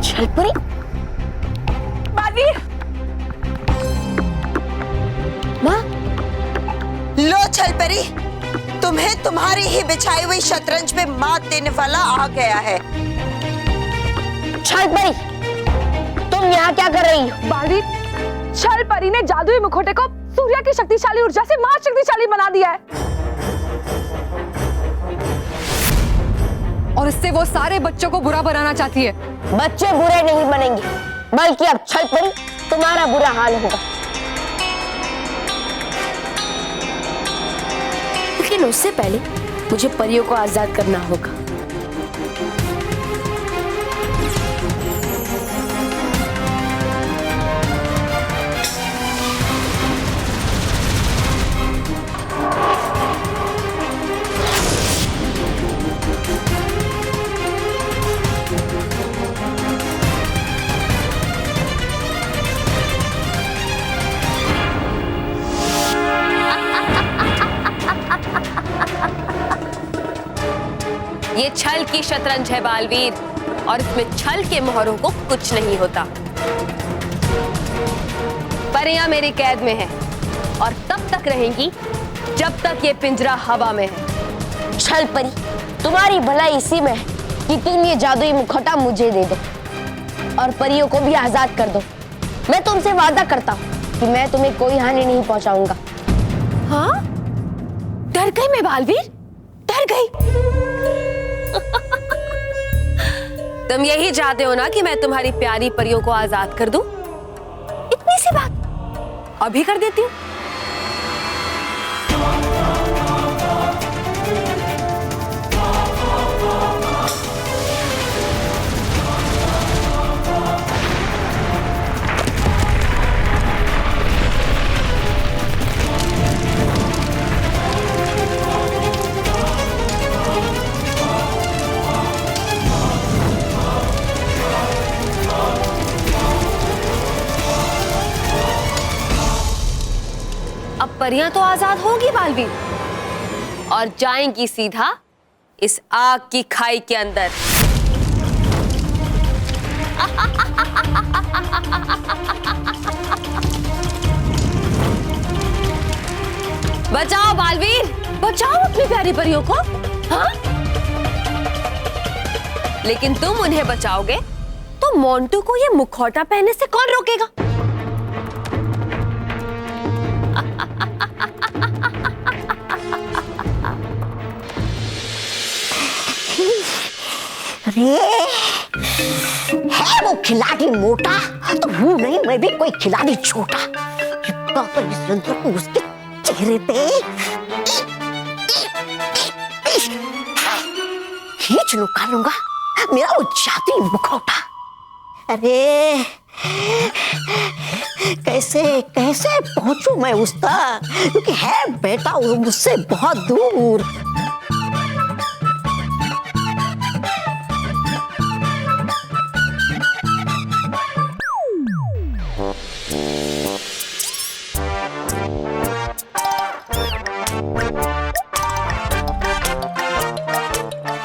छलपरी, बालवीर, माँ। लो छलपरी, तुम्हें तुम्हारी ही बिछाई हुई शतरंज में मात देने वाला आ गया है। छलपरी, तुम यहाँ क्या कर रही हो? बालवीर, छलपरी ने जादुई मुखौटे को सूर्य की शक्तिशाली ऊर्जा से मार शक्तिशाली बना दिया है और इससे वो सारे बच्चों को बुरा बनाना चाहती है। बच्चे बुरे नहीं बनेंगे, बल्कि अब छलपरी तुम्हारा बुरा हाल होगा। लेकिन उससे पहले मुझे परियों को आजाद करना होगा। ये छल की शतरंज है बालवीर, और इसमें छल के मोहरों को कुछ नहीं होता। परियां मेरी कैद में है और तब तक रहेंगी जब तक ये पिंजरा हवा में है। छलपरी, तुम्हारी भलाई इसी में है कि तुम ये जादुई मुखौटा मुझे दे दो और परियों को भी आजाद कर दो। मैं तुमसे वादा करता हूँ कि मैं तुम्हें कोई हानि नहीं पहुंचाऊंगा। हाँ? डर गई मैं बालवीर, डर गई। तुम यही चाहते हो ना कि मैं तुम्हारी प्यारी परियों को आजाद कर दूं? इतनी सी बात अभी कर देती हूँ। अब परियां तो आजाद होगी बालवीर, और जाएंगी सीधा इस आग की खाई के अंदर। बचाओ बालवीर, बचाओ अपनी प्यारी परियों को। हाँ? लेकिन तुम उन्हें बचाओगे तो मोंटू को ये मुखौटा पहनने से कौन रोकेगा? अरे, है वो खिलाड़ी मोटा तो हूँ नहीं मैं भी कोई खिलाड़ी छोटा। इतना तो इस रंजन को उसके चेहरे पे खींच लूंगा मेरा वो जादुई मुखौटा। अरे कैसे कैसे पहुंचूं मैं उस तक, क्योंकि है बेटा वो मुझसे बहुत दूर।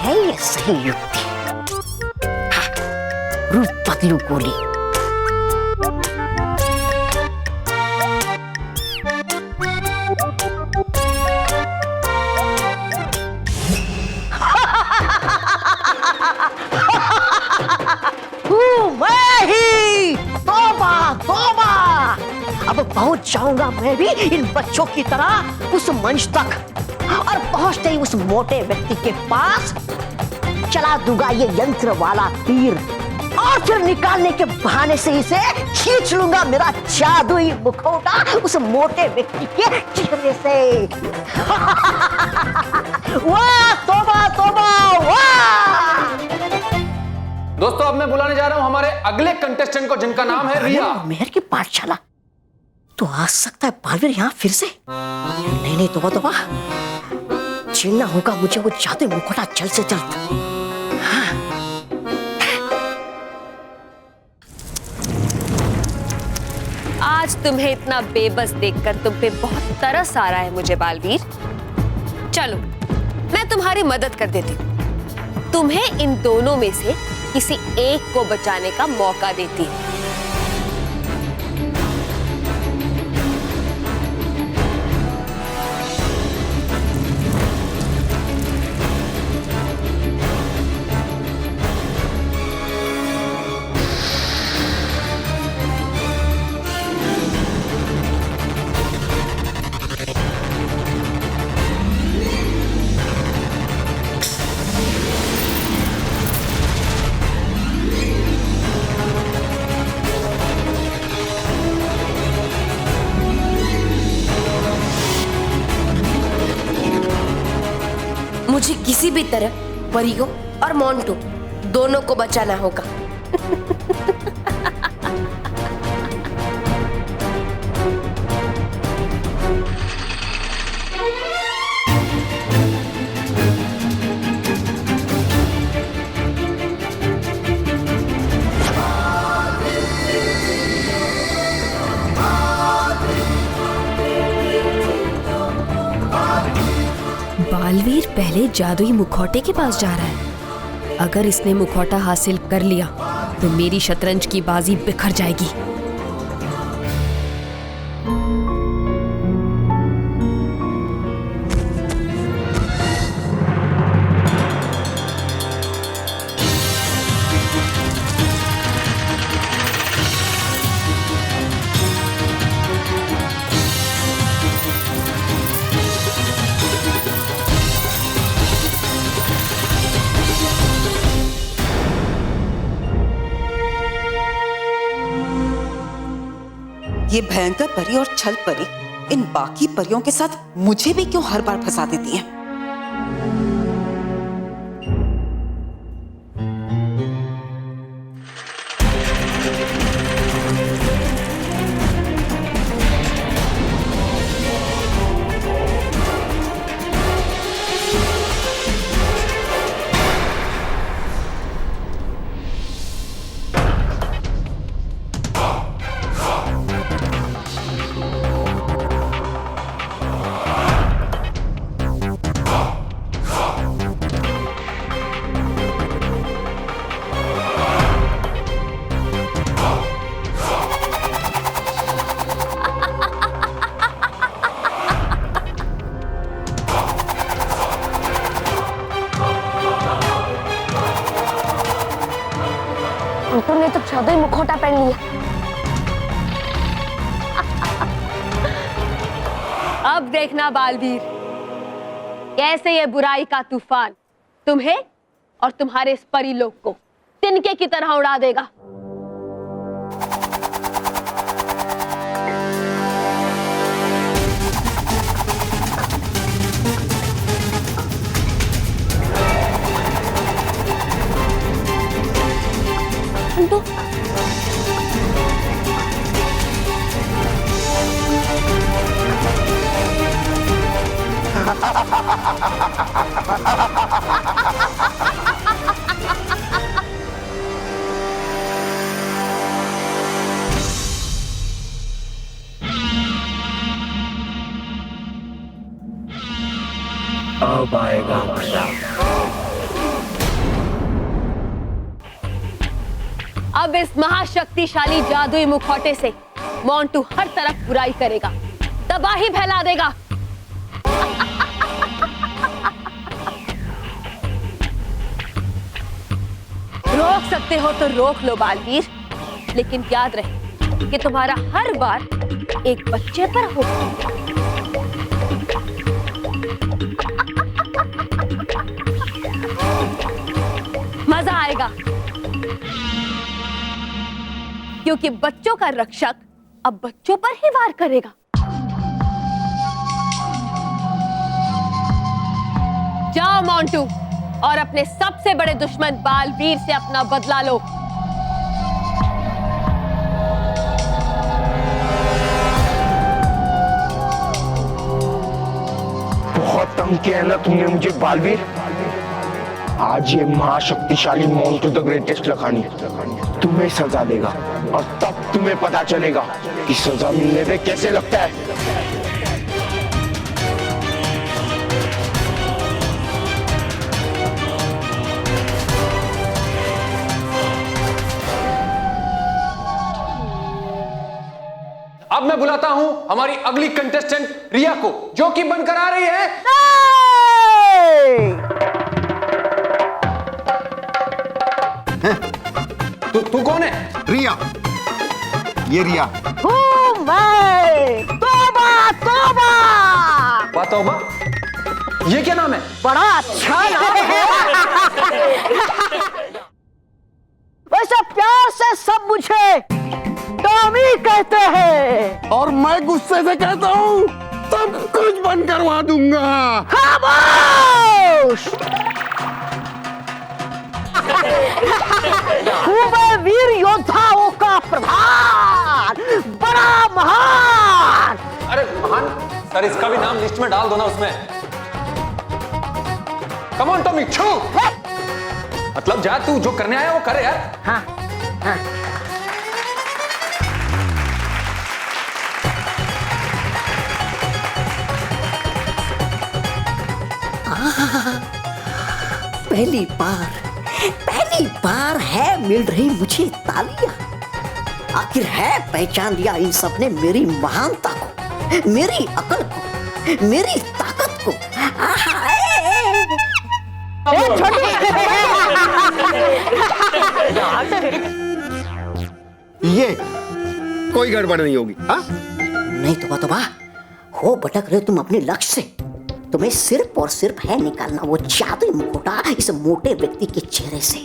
है ये सही युक्ति? हाँ, रूप बदलू गोली। मैं ही तौबा तौबा, अब पहुंच जाऊंगा मैं भी इन बच्चों की तरह उस मंच तक, और पहुंचते ही उस मोटे व्यक्ति के पास चला दूंगा ये यंत्र वाला तीर, और फिर निकालने के बहाने से इसे खींच लूंगा मेरा जादुई मुखौटा उस मोटे व्यक्ति के चेहरे से। वाह तौबा तौबा वाह। दोस्तों, अब मैं बुलाने जा रहा हूं हमारे अगले कंटेस्टेंट को, जिनका नाम है रिया। मेहर की पाठशाला तो आ सकता है बालवीर यहाँ फिर से? नहीं तौबा, छीनना होगा मुझे वो जादुई मुखौटा जल्द से जल्द। आज तुम्हें इतना बेबस देखकर तुम पे बहुत तरस आ रहा है मुझे बालवीर। चलो मैं तुम्हारी मदद कर देती हूँ। तुम्हें इन दोनों में से किसी एक को बचाने का मौका देती। मुझे किसी भी तरह परियो और मोंटू दोनों को बचाना होगा। बालवीर पहले जादुई मुखौटे के पास जा रहा है। अगर इसने मुखौटा हासिल कर लिया तो मेरी शतरंज की बाजी बिखर जाएगी। ये भयंकर परी और छल परी इन बाकी परियों के साथ मुझे भी क्यों हर बार फंसा देती हैं? तुमने तो जादुई मुखौटा पहन लिया। अब देखना बालवीर, कैसे ये बुराई का तूफान तुम्हें और तुम्हारे इस परी लोग को तिनके की तरह उड़ा देगा। अब आएगा मजा। अब इस महाशक्तिशाली जादुई मुखौटे से मोंटू हर तरफ बुराई करेगा, तबाही फैला देगा। रोक सकते हो तो रोक लो बालवीर, लेकिन याद रहे कि तुम्हारा हर बार एक बच्चे पर होगा। मजा आएगा, क्योंकि बच्चों का रक्षक अब बच्चों पर ही वार करेगा। जाओ मोंटू और अपने सबसे बड़े दुश्मन बालवीर से अपना बदला लो। बहुत तंग किया है ना तुमने मुझे बालवीर। आज ये महाशक्तिशाली मोंटू द ग्रेटेस्ट लखानी तुम्हें सजा देगा और तब तुम्हें पता चलेगा कि सजा मिलने पे कैसे लगता है। अब मैं बुलाता हूं हमारी अगली कंटेस्टेंट रिया को, जो कि बनकर आ रही है। तू कौन है? रिया, ये रिया। तौबा तौबा, वाह तौबा, ये क्या नाम है? बड़ा अच्छा नाम है। वैसे प्यार से सब मुझे टॉमी कहते हैं, और मैं गुस्से से कहता हूँ सब कुछ बंद करवा दूंगा। खामोश। मैं वीर योद्धाओं का प्रधान, बड़ा महान। अरे महान सर, इसका भी नाम लिस्ट में डाल दो ना उसमें। कम ऑन टॉमी, छू। मतलब जा, तू जो करने आया वो करे यार। हाँ, हाँ। पहली बार है मिल रही मुझे तालियां। आखिर है पहचान लिया इन सब ने मेरी महानता को, मेरी अकल को, मेरी ताकत को। ये कोई गड़बड़ नहीं होगी। हाँ? नहीं तोबा, हो भटक रहे तुम अपने लक्ष्य से। तुम्हें सिर्फ और सिर्फ है निकालना वो जादुई मुखौटा इस मोटे व्यक्ति के चेहरे से।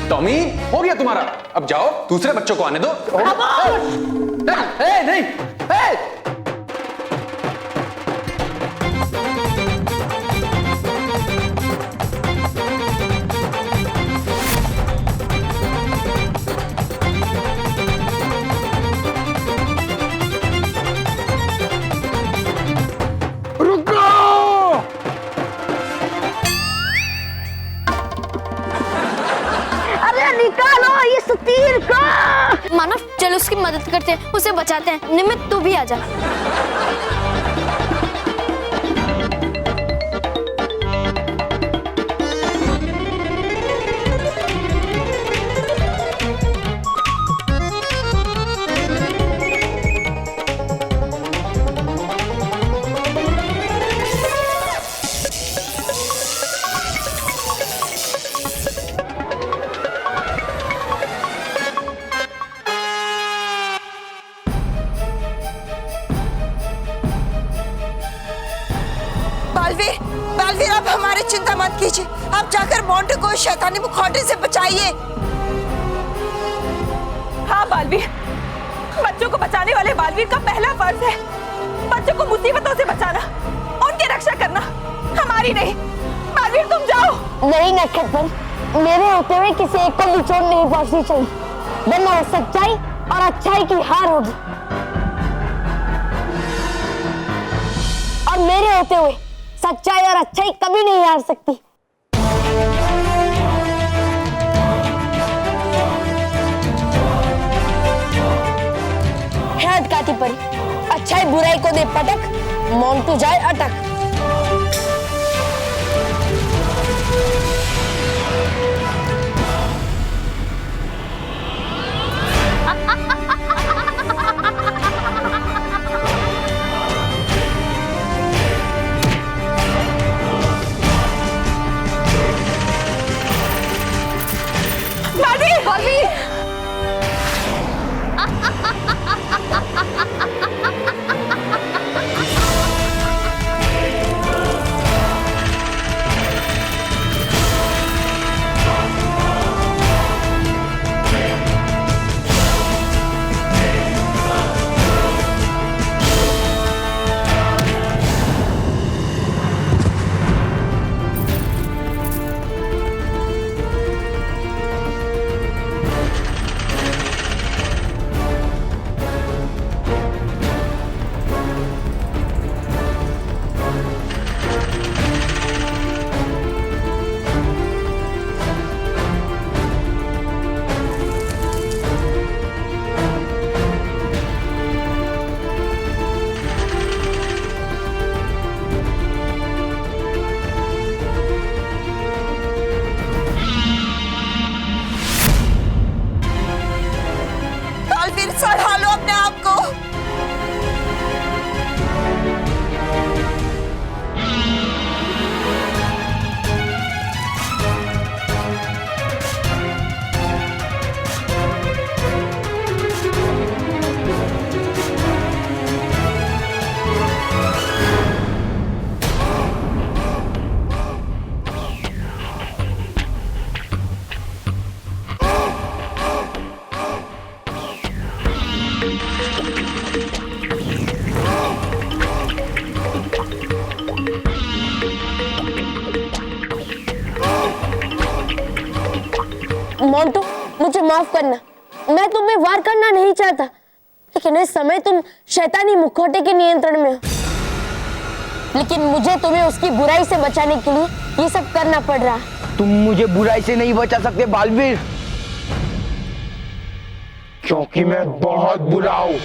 टॉमी, हो गया तुम्हारा, अब जाओ दूसरे बच्चों को आने दो। नहीं, निकालो इस तीर को। मानव, चलो उसकी मदद करते हैं, उसे बचाते हैं। निमित, तू भी आजा। बालवीर, आप हमारी चिंता मत कीजिए। आप जाकर मोंटू को शैतानी मुखौटे से बचाइए। हाँ बालवीर, बच्चों को बचाने वाले बालवीर का पहला फर्ज है बच्चों को मुसीबतों से बचाना, उनकी रक्षा करना, हमारी नहीं। बालवीर तुम जाओ। नहीं नक्षत्र, मेरे होते हुए किसी एक को भी चोट नहीं पहुंचनी चाहिए, वरना सच्चाई और अच्छाई की हार होगी। और मेरे होते हुए सच्चाई और अच्छाई कभी नहीं हार सकती। है अटकाती परी, अच्छाई बुराई को दे पटक, मोंटू जाए अटक। मोंटू, मुझे माफ करना, मैं तुम्हें वार करना नहीं चाहता, लेकिन इस समय तुम शैतानी मुखौटे के नियंत्रण में हो। लेकिन मुझे तुम्हें उसकी बुराई से बचाने के लिए ये सब करना पड़ रहा है। तुम मुझे बुराई से नहीं बचा सकते बालवीर, क्योंकि मैं बहुत बुरा हूं।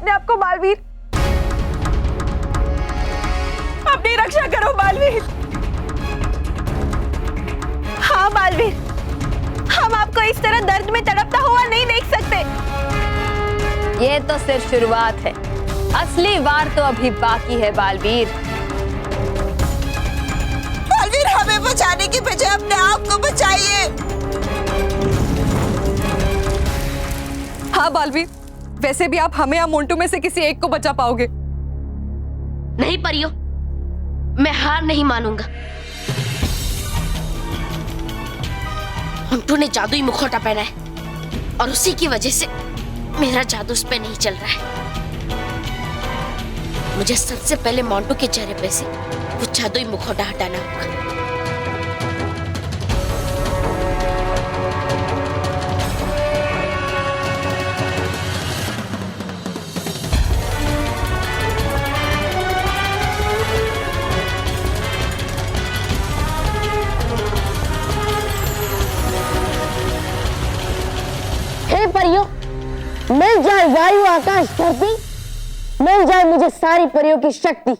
आपको बालवीर, अपनी रक्षा करो बालवीर। हाँ बालवीर, हम आपको इस तरह दर्द में तड़पता हुआ नहीं देख सकते। ये तो सिर्फ शुरुआत है, असली वार तो अभी बाकी है बालवीर। बालवीर, हमें बचाने की बजाय अपने आप को बचाइए। हाँ बालवीर, वैसे भी आप हमें या मोंटू में से किसी एक को बचा पाओगे। नहीं परियो, मैं हार नहीं मानूंगा। मोंटू ने जादुई मुखौटा पहना है और उसी की वजह से मेरा जादू उस पे नहीं चल रहा है। मुझे सबसे पहले मोंटू के चेहरे पे से वो जादुई मुखौटा हटाना होगा। परियों, मिल जाए वायु आकाश धरती, मिल जाए मुझे सारी परियों की शक्ति।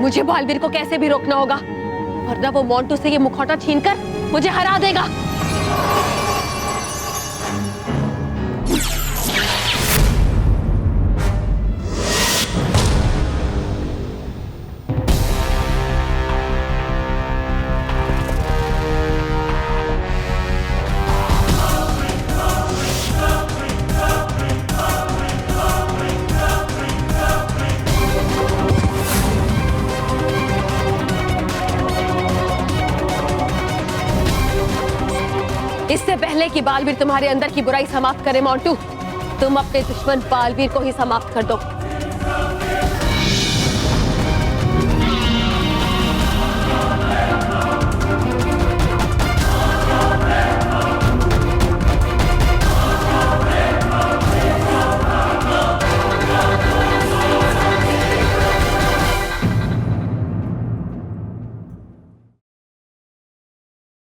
मुझे बालवीर को कैसे भी रोकना होगा, वरना वो मोंटू से ये मुखौटा छीनकर मुझे हरा देगा। इससे पहले कि बालवीर तुम्हारे अंदर की बुराई समाप्त करे मोंटू, तुम अपने दुश्मन बालवीर को ही समाप्त कर दो।